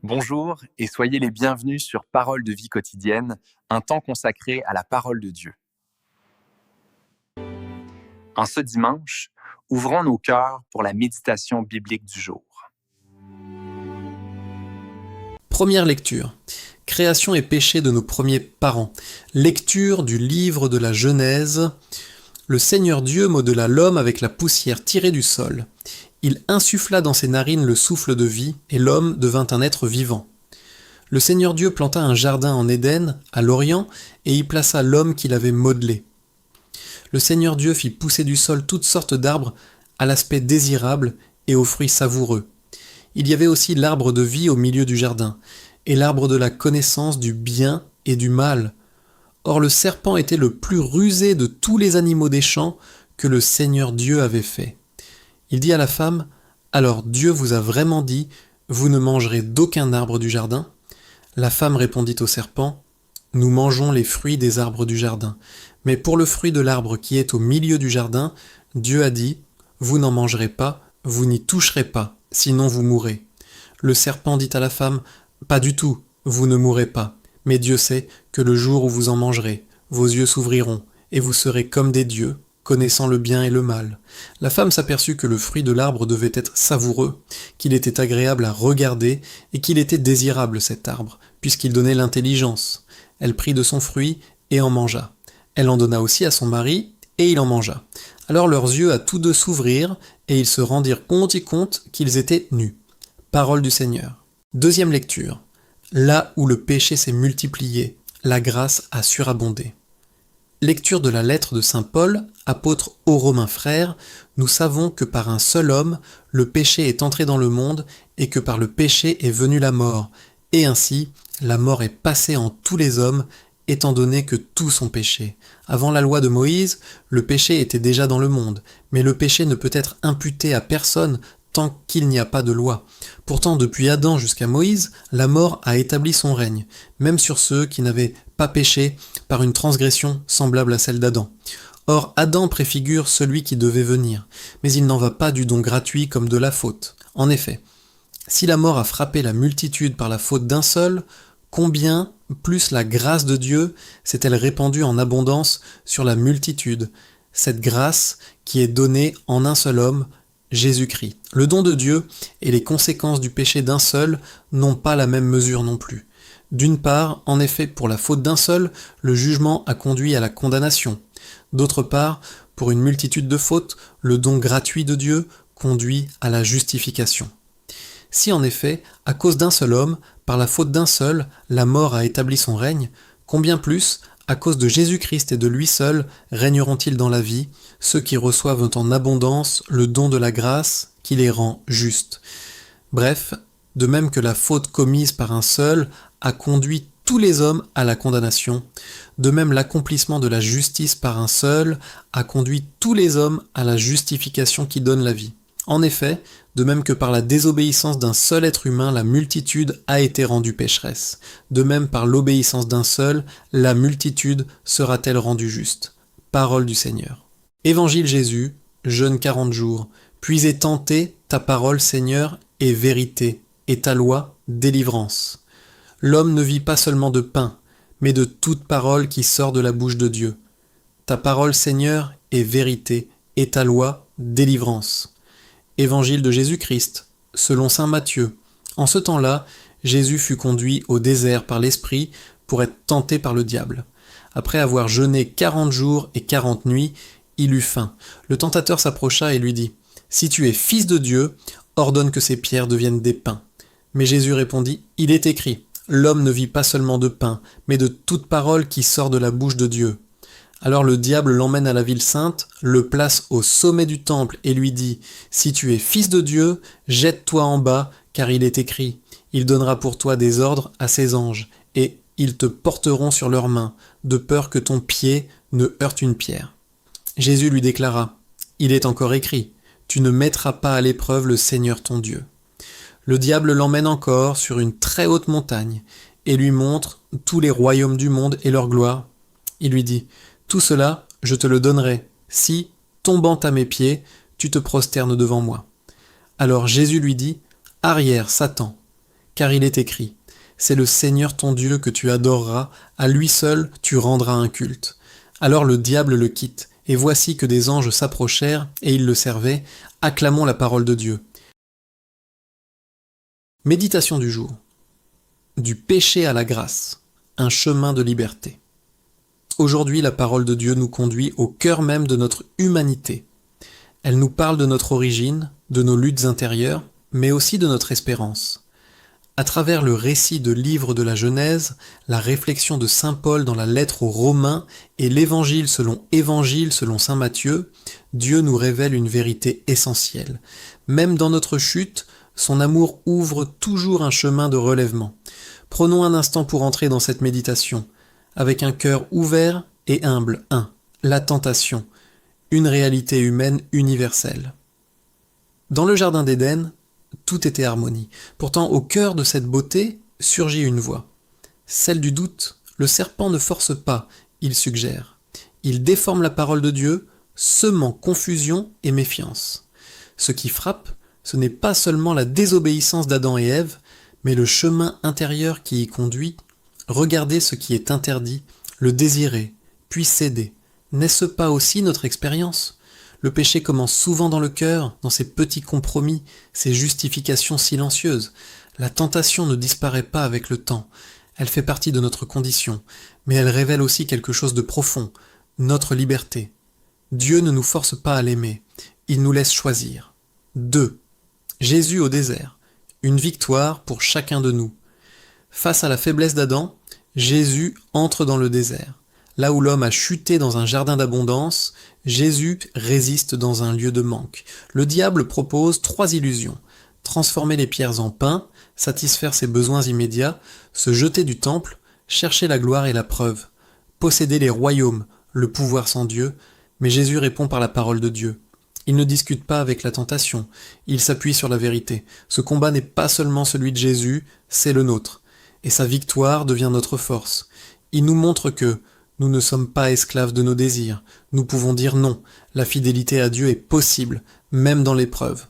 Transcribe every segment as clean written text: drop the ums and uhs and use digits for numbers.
Bonjour et soyez les bienvenus sur Parole de vie quotidienne, un temps consacré à la parole de Dieu. En ce dimanche, ouvrons nos cœurs pour la méditation biblique du jour. Première lecture. Création et péché de nos premiers parents. Lecture du livre de la Genèse. Le Seigneur Dieu modela l'homme avec la poussière tirée du sol. Il insuffla dans ses narines le souffle de vie, et l'homme devint un être vivant. Le Seigneur Dieu planta un jardin en Éden, à l'Orient, et y plaça l'homme qu'il avait modelé. Le Seigneur Dieu fit pousser du sol toutes sortes d'arbres à l'aspect désirable et aux fruits savoureux. Il y avait aussi l'arbre de vie au milieu du jardin, et l'arbre de la connaissance du bien et du mal. Or le serpent était le plus rusé de tous les animaux des champs que le Seigneur Dieu avait fait. Il dit à la femme, « Alors Dieu vous a vraiment dit, vous ne mangerez d'aucun arbre du jardin ?» La femme répondit au serpent, « Nous mangeons les fruits des arbres du jardin. Mais pour le fruit de l'arbre qui est au milieu du jardin, Dieu a dit, vous n'en mangerez pas, vous n'y toucherez pas, sinon vous mourrez. » Le serpent dit à la femme, « Pas du tout, vous ne mourrez pas. Mais Dieu sait que le jour où vous en mangerez, vos yeux s'ouvriront, et vous serez comme des dieux, connaissant le bien et le mal. » La femme s'aperçut que le fruit de l'arbre devait être savoureux, qu'il était agréable à regarder, et qu'il était désirable cet arbre, puisqu'il donnait l'intelligence. Elle prit de son fruit et en mangea. Elle en donna aussi à son mari, et il en mangea. Alors leurs yeux à tous deux s'ouvrirent, et ils se rendirent compte qu'ils étaient nus. Parole du Seigneur. Deuxième lecture. Là où le péché s'est multiplié, la grâce a surabondé. Lecture de la lettre de saint Paul, apôtre aux Romains frères, nous savons que par un seul homme, le péché est entré dans le monde et que par le péché est venue la mort. Et ainsi, la mort est passée en tous les hommes, étant donné que tous ont péché. Avant la loi de Moïse, le péché était déjà dans le monde, mais le péché ne peut être imputé à personne tant qu'il n'y a pas de loi. Pourtant, depuis Adam jusqu'à Moïse, la mort a établi son règne, même sur ceux qui n'avaient pas péché par une transgression semblable à celle d'Adam. Or, Adam préfigure celui qui devait venir, mais il n'en va pas du don gratuit comme de la faute. En effet, si la mort a frappé la multitude par la faute d'un seul, combien plus la grâce de Dieu s'est-elle répandue en abondance sur la multitude, cette grâce qui est donnée en un seul homme, Jésus-Christ. Le don de Dieu et les conséquences du péché d'un seul n'ont pas la même mesure non plus. D'une part, en effet, pour la faute d'un seul, le jugement a conduit à la condamnation. D'autre part, pour une multitude de fautes, le don gratuit de Dieu conduit à la justification. Si en effet, à cause d'un seul homme, par la faute d'un seul, la mort a établi son règne, combien plus, à cause de Jésus-Christ et de lui seul, régneront-ils dans la vie, ceux qui reçoivent en abondance le don de la grâce qui les rend justes. Bref, de même que la faute commise par un seul a conduit tous les hommes à la condamnation, de même l'accomplissement de la justice par un seul a conduit tous les hommes à la justification qui donne la vie. En effet, de même que par la désobéissance d'un seul être humain, la multitude a été rendue pécheresse. De même par l'obéissance d'un seul, la multitude sera-t-elle rendue juste. Parole du Seigneur. Évangile Jésus, jeûne 40 jours, puis est tenté, ta parole, Seigneur, est vérité, et ta loi, délivrance. L'homme ne vit pas seulement de pain, mais de toute parole qui sort de la bouche de Dieu. Ta parole, Seigneur, est vérité, et ta loi, délivrance. Évangile de Jésus-Christ, selon saint Matthieu. En ce temps-là, Jésus fut conduit au désert par l'Esprit pour être tenté par le diable. Après avoir jeûné 40 jours et 40 nuits, il eut faim. Le tentateur s'approcha et lui dit, « Si tu es fils de Dieu, ordonne que ces pierres deviennent des pains. » Mais Jésus répondit, « Il est écrit, l'homme ne vit pas seulement de pain, mais de toute parole qui sort de la bouche de Dieu. » Alors le diable l'emmène à la ville sainte, le place au sommet du temple et lui dit « Si tu es fils de Dieu, jette-toi en bas, car il est écrit, il donnera pour toi des ordres à ses anges, et ils te porteront sur leurs mains, de peur que ton pied ne heurte une pierre. » Jésus lui déclara « Il est encore écrit, tu ne mettras pas à l'épreuve le Seigneur ton Dieu. » Le diable l'emmène encore sur une très haute montagne, et lui montre tous les royaumes du monde et leur gloire. Il lui dit « Tout cela, je te le donnerai, si, tombant à mes pieds, tu te prosternes devant moi. » Alors Jésus lui dit « Arrière, Satan, car il est écrit « C'est le Seigneur ton Dieu que tu adoreras, à lui seul tu rendras un culte. » Alors le diable le quitte, et voici que des anges s'approchèrent, et ils le servaient. Acclamons la parole de Dieu. Méditation du jour. Du péché à la grâce, un chemin de liberté. Aujourd'hui, la parole de Dieu nous conduit au cœur même de notre humanité. Elle nous parle de notre origine, de nos luttes intérieures, mais aussi de notre espérance. À travers le récit de livre de la Genèse, la réflexion de saint Paul dans la lettre aux Romains et l'évangile selon saint Matthieu, Dieu nous révèle une vérité essentielle. Même dans notre chute, son amour ouvre toujours un chemin de relèvement. Prenons un instant pour entrer dans cette méditation, avec un cœur ouvert et humble. 1. La tentation, une réalité humaine universelle. Dans le jardin d'Éden, tout était harmonie. Pourtant, au cœur de cette beauté surgit une voix. Celle du doute. Le serpent ne force pas, il suggère. Il déforme la parole de Dieu, semant confusion et méfiance. Ce qui frappe, ce n'est pas seulement la désobéissance d'Adam et Ève, mais le chemin intérieur qui y conduit. Regardez ce qui est interdit, le désirer, puis céder. N'est-ce pas aussi notre expérience ? Le péché commence souvent dans le cœur, dans ses petits compromis, ses justifications silencieuses. La tentation ne disparaît pas avec le temps. Elle fait partie de notre condition, mais elle révèle aussi quelque chose de profond, notre liberté. Dieu ne nous force pas à l'aimer, il nous laisse choisir. 2. Jésus au désert, une victoire pour chacun de nous. Face à la faiblesse d'Adam, Jésus entre dans le désert. Là où l'homme a chuté dans un jardin d'abondance, Jésus résiste dans un lieu de manque. Le diable propose 3 illusions. Transformer les pierres en pain, satisfaire ses besoins immédiats, se jeter du temple, chercher la gloire et la preuve, posséder les royaumes, le pouvoir sans Dieu, mais Jésus répond par la parole de Dieu. Il ne discute pas avec la tentation, il s'appuie sur la vérité. Ce combat n'est pas seulement celui de Jésus, c'est le nôtre. Et sa victoire devient notre force. Il nous montre que nous ne sommes pas esclaves de nos désirs. Nous pouvons dire non. La fidélité à Dieu est possible, même dans l'épreuve.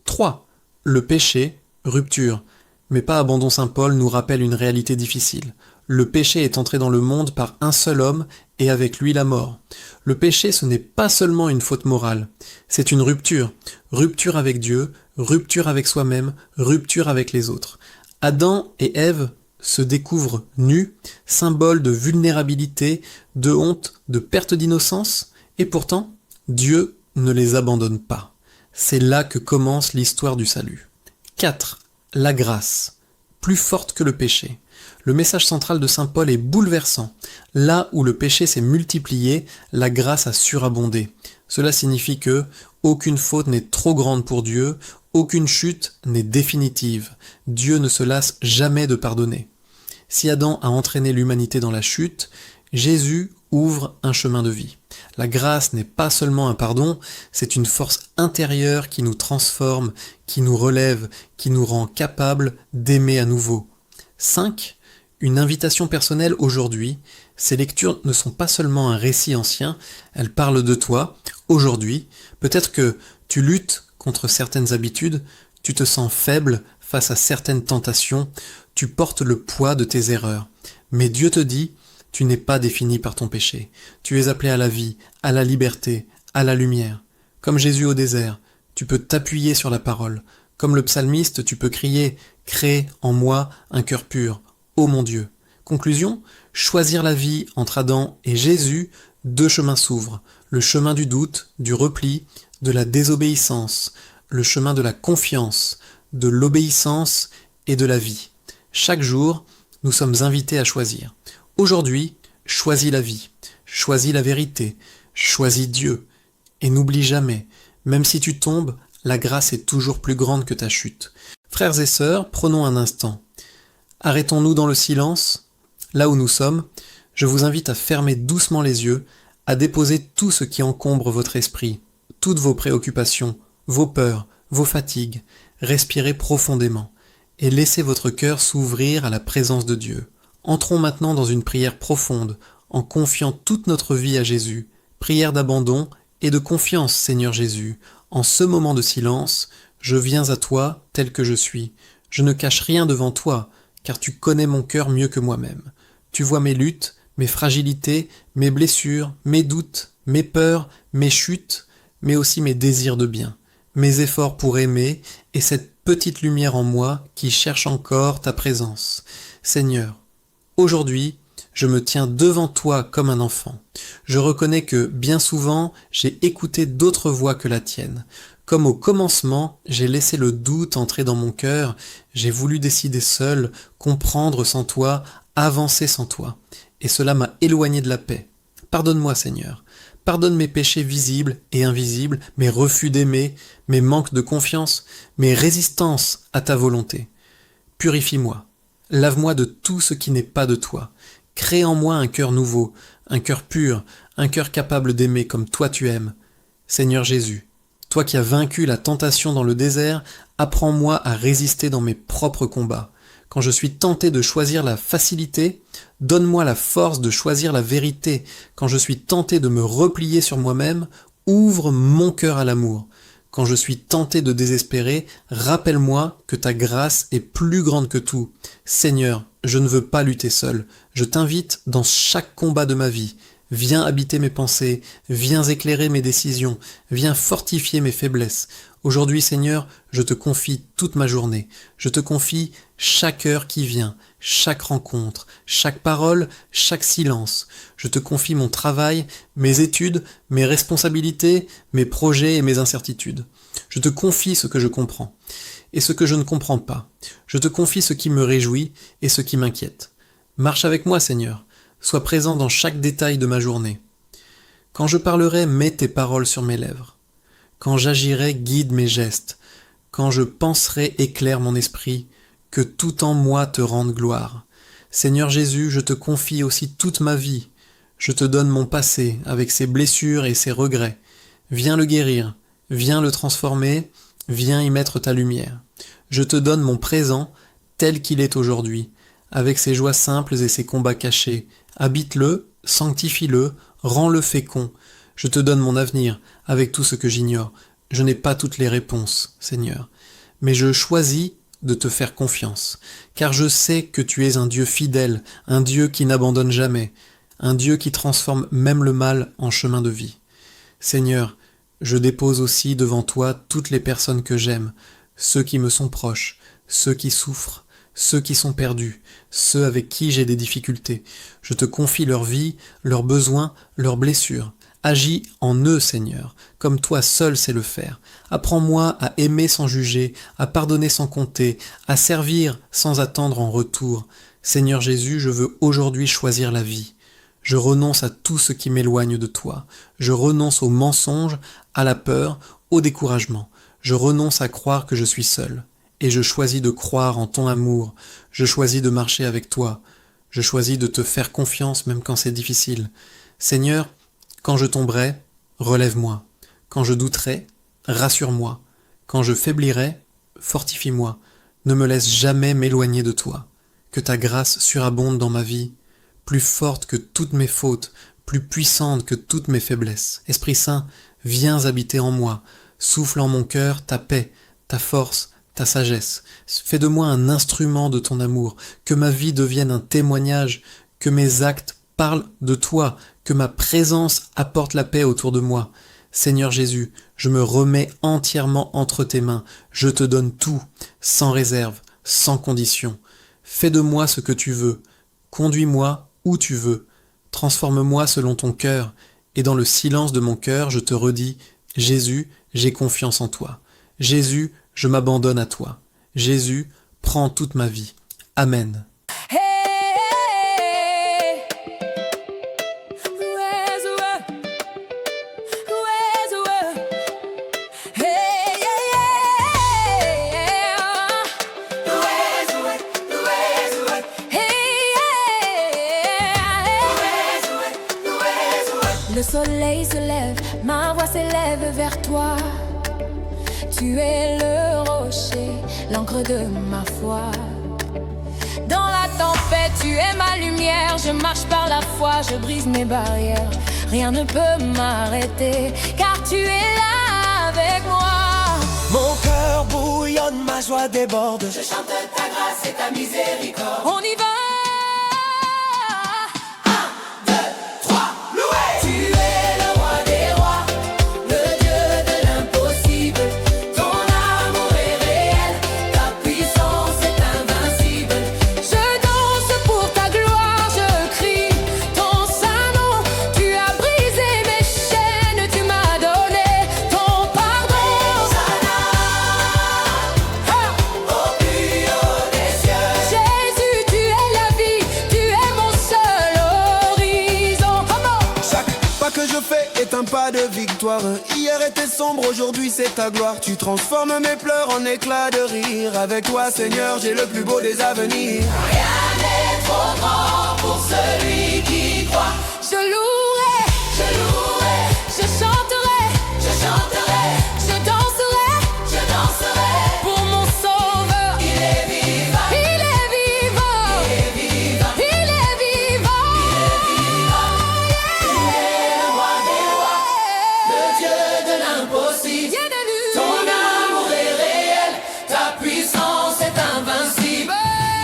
3. Le péché, rupture. Mais pas abandon. Saint Paul nous rappelle une réalité difficile. Le péché est entré dans le monde par un seul homme et avec lui la mort. Le péché, ce n'est pas seulement une faute morale. C'est une rupture. Rupture avec Dieu, rupture avec soi-même, rupture avec les autres. Adam et Ève se découvrent nus, symbole de vulnérabilité, de honte, de perte d'innocence, et pourtant, Dieu ne les abandonne pas. C'est là que commence l'histoire du salut. 4. La grâce, plus forte que le péché. Le message central de saint Paul est bouleversant. Là où le péché s'est multiplié, la grâce a surabondé. Cela signifie que aucune faute n'est trop grande pour Dieu, aucune chute n'est définitive. Dieu ne se lasse jamais de pardonner. Si Adam a entraîné l'humanité dans la chute, Jésus ouvre un chemin de vie. La grâce n'est pas seulement un pardon, c'est une force intérieure qui nous transforme, qui nous relève, qui nous rend capables d'aimer à nouveau. 5. Une invitation personnelle aujourd'hui. Ces lectures ne sont pas seulement un récit ancien, elles parlent de toi, aujourd'hui. Peut-être que tu luttes contre certaines habitudes, tu te sens faible face à certaines tentations, tu portes le poids de tes erreurs. Mais Dieu te dit, tu n'es pas défini par ton péché. Tu es appelé à la vie, à la liberté, à la lumière. Comme Jésus au désert, tu peux t'appuyer sur la parole. Comme le psalmiste, tu peux crier « Crée en moi un cœur pur, ô mon Dieu ». Conclusion, choisir la vie entre Adam et Jésus, 2 chemins s'ouvrent. Le chemin du doute, du repli, de la désobéissance, le chemin de la confiance, de l'obéissance et de la vie. Chaque jour, nous sommes invités à choisir. Aujourd'hui, choisis la vie, choisis la vérité, choisis Dieu. Et n'oublie jamais, même si tu tombes, la grâce est toujours plus grande que ta chute. Frères et sœurs, prenons un instant. Arrêtons-nous dans le silence. Là où nous sommes, je vous invite à fermer doucement les yeux, à déposer tout ce qui encombre votre esprit, toutes vos préoccupations, vos peurs, vos fatigues. Respirez profondément et laissez votre cœur s'ouvrir à la présence de Dieu. Entrons maintenant dans une prière profonde, en confiant toute notre vie à Jésus. Prière d'abandon et de confiance, Seigneur Jésus. En ce moment de silence, je viens à toi tel que je suis. Je ne cache rien devant toi, car tu connais mon cœur mieux que moi-même. Tu vois mes luttes, mes fragilités, mes blessures, mes doutes, mes peurs, mes chutes, mais aussi mes désirs de bien, mes efforts pour aimer et cette petite lumière en moi qui cherche encore ta présence. Seigneur, aujourd'hui, je me tiens devant toi comme un enfant. Je reconnais que, bien souvent, j'ai écouté d'autres voix que la tienne. Comme au commencement, j'ai laissé le doute entrer dans mon cœur, j'ai voulu décider seul, comprendre sans toi, avancer sans toi. Et cela m'a éloigné de la paix. Pardonne-moi, Seigneur. Pardonne mes péchés visibles et invisibles, mes refus d'aimer, mes manques de confiance, mes résistances à ta volonté. Purifie-moi. Lave-moi de tout ce qui n'est pas de toi. Crée en moi un cœur nouveau, un cœur pur, un cœur capable d'aimer comme toi tu aimes. Seigneur Jésus, toi qui as vaincu la tentation dans le désert, apprends-moi à résister dans mes propres combats. Quand je suis tenté de choisir la facilité, donne-moi la force de choisir la vérité. Quand je suis tenté de me replier sur moi-même, ouvre mon cœur à l'amour. Quand je suis tenté de désespérer, rappelle-moi que ta grâce est plus grande que tout. Seigneur, je ne veux pas lutter seul. Je t'invite dans chaque combat de ma vie. Viens habiter mes pensées, viens éclairer mes décisions, viens fortifier mes faiblesses. Aujourd'hui, Seigneur, je te confie toute ma journée. Je te confie chaque heure qui vient, chaque rencontre, chaque parole, chaque silence. Je te confie mon travail, mes études, mes responsabilités, mes projets et mes incertitudes. Je te confie ce que je comprends et ce que je ne comprends pas. Je te confie ce qui me réjouit et ce qui m'inquiète. Marche avec moi, Seigneur. Sois présent dans chaque détail de ma journée. Quand je parlerai, mets tes paroles sur mes lèvres. Quand j'agirai, guide mes gestes. Quand je penserai, éclaire mon esprit. Que tout en moi te rende gloire. Seigneur Jésus, je te confie aussi toute ma vie. Je te donne mon passé, avec ses blessures et ses regrets. Viens le guérir, viens le transformer, viens y mettre ta lumière. Je te donne mon présent, tel qu'il est aujourd'hui, avec ses joies simples et ses combats cachés. Habite-le, sanctifie-le, rends-le fécond. Je te donne mon avenir, avec tout ce que j'ignore. Je n'ai pas toutes les réponses, Seigneur. Mais je choisis de te faire confiance, car je sais que tu es un Dieu fidèle, un Dieu qui n'abandonne jamais, un Dieu qui transforme même le mal en chemin de vie. Seigneur, je dépose aussi devant toi toutes les personnes que j'aime, ceux qui me sont proches, ceux qui souffrent, ceux qui sont perdus, ceux avec qui j'ai des difficultés. Je te confie leur vie, leurs besoins, leurs blessures. Agis en eux, Seigneur, comme toi seul sais le faire. Apprends-moi à aimer sans juger, à pardonner sans compter, à servir sans attendre en retour. Seigneur Jésus, je veux aujourd'hui choisir la vie. Je renonce à tout ce qui m'éloigne de toi. Je renonce au mensonge, à la peur, au découragement. Je renonce à croire que je suis seul. Et je choisis de croire en ton amour. Je choisis de marcher avec toi. Je choisis de te faire confiance même quand c'est difficile. Seigneur, quand je tomberai, relève-moi. Quand je douterai, rassure-moi. Quand je faiblirai, fortifie-moi. Ne me laisse jamais m'éloigner de toi. Que ta grâce surabonde dans ma vie, plus forte que toutes mes fautes, plus puissante que toutes mes faiblesses. Esprit Saint, viens habiter en moi. Souffle en mon cœur ta paix, ta force, ta sagesse. Fais de moi un instrument de ton amour. Que ma vie devienne un témoignage. Que mes actes parlent de toi. Que ma présence apporte la paix autour de moi. Seigneur Jésus, je me remets entièrement entre tes mains. Je te donne tout, sans réserve, sans condition. Fais de moi ce que tu veux. Conduis-moi où tu veux. Transforme-moi selon ton cœur. Et dans le silence de mon cœur, je te redis, Jésus, j'ai confiance en toi. Jésus, je m'abandonne à toi. Jésus, prends toute ma vie. Amen. Le soleil se lève, ma voix s'élève vers toi. Tu es le rocher, l'encre de ma foi. Dans la tempête, tu es ma lumière. Je marche par la foi, je brise mes barrières. Rien ne peut m'arrêter, car tu es là avec moi. Mon cœur bouillonne, ma joie déborde. Je chante ta grâce et ta miséricorde. On y va. Est un pas de victoire. Hier était sombre, aujourd'hui c'est ta gloire. Tu transformes mes pleurs en éclats de rire. Avec toi Seigneur, j'ai le plus beau des avenirs. Rien n'est trop grand pour celui qui croit. Je louerai, je chanterai, je danserai pour mon sauveur. Il est vivant, il est vivant, il est vivant, il est vivant, il est le roi des rois, le Dieu de l'impossible. Ton amour est réel, ta puissance est invincible.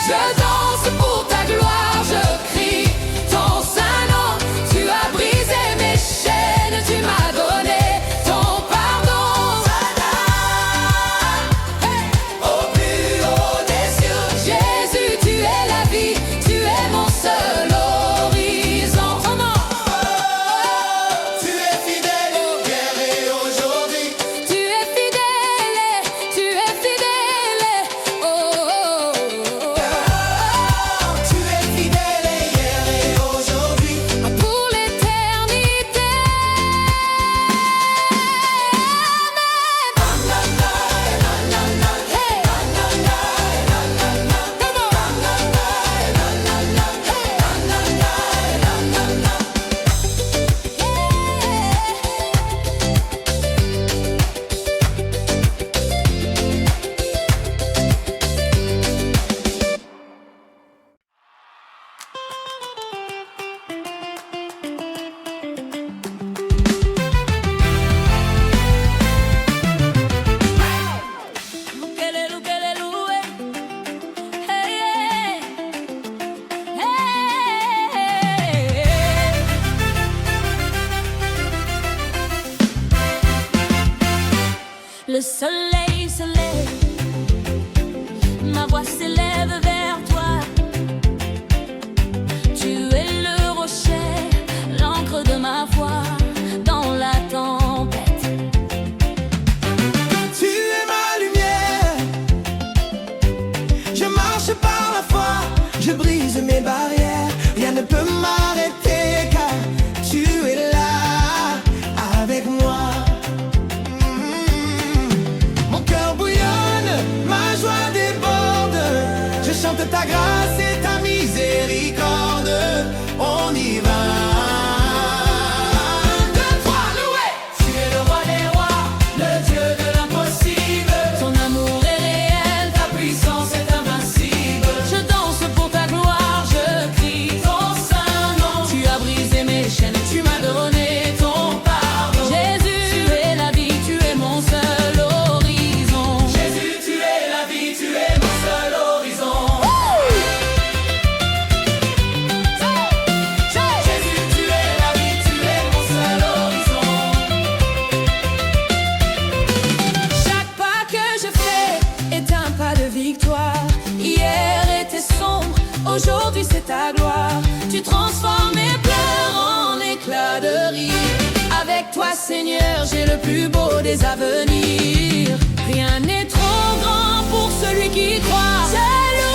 Je danse pour ta gloire, je crie ton saint nom. Tu as brisé mes chaînes, tu m'as donné ton pardon. Hey, au plus haut des cieux, Jésus, tu es la vie, tu es mon seul horizon. Tu es fidèle hier et aujourd'hui. Tu es fidèle, tu es fidèle. Oh, oh, oh, oh. Tu es fidèle hier et aujourd'hui. Pour l'éternité. Le soleil se lève, ma voix s'élève vers toi. Tu es le rocher, l'encre de ma foi dans la tempête. Tu es ma lumière. Je marche par la foi, je brise mes barrières. Rien ne peut m'arrêter car tu es là avec moi. Mon cœur bouillonne, ma joie déborde. Je chante ta grâce et ta miséricorde. On y va. Un, deux, trois, loué. Tu es le roi des rois, le Dieu de l'impossible. Ton amour est réel, ta puissance est invincible. Je danse pour ta gloire, je crie ton saint nom. Tu as brisé mes chaînes, tu m'as donné ton pardon. Jésus, tu es la vie, tu es mon seul horizon. Jésus, tu es la vie, tu es mon seul horizon. Jésus, tu es la vie, tu es mon seul horizon. Chaque pas que je fais est un pas de victoire. Hier était sombre, aujourd'hui c'est ta gloire. Tu transformes mes pleurs en éclats de rire. Avec toi Seigneur, j'ai le plus beau des avenirs. Rien n'est trop grand pour celui qui croit. Je loue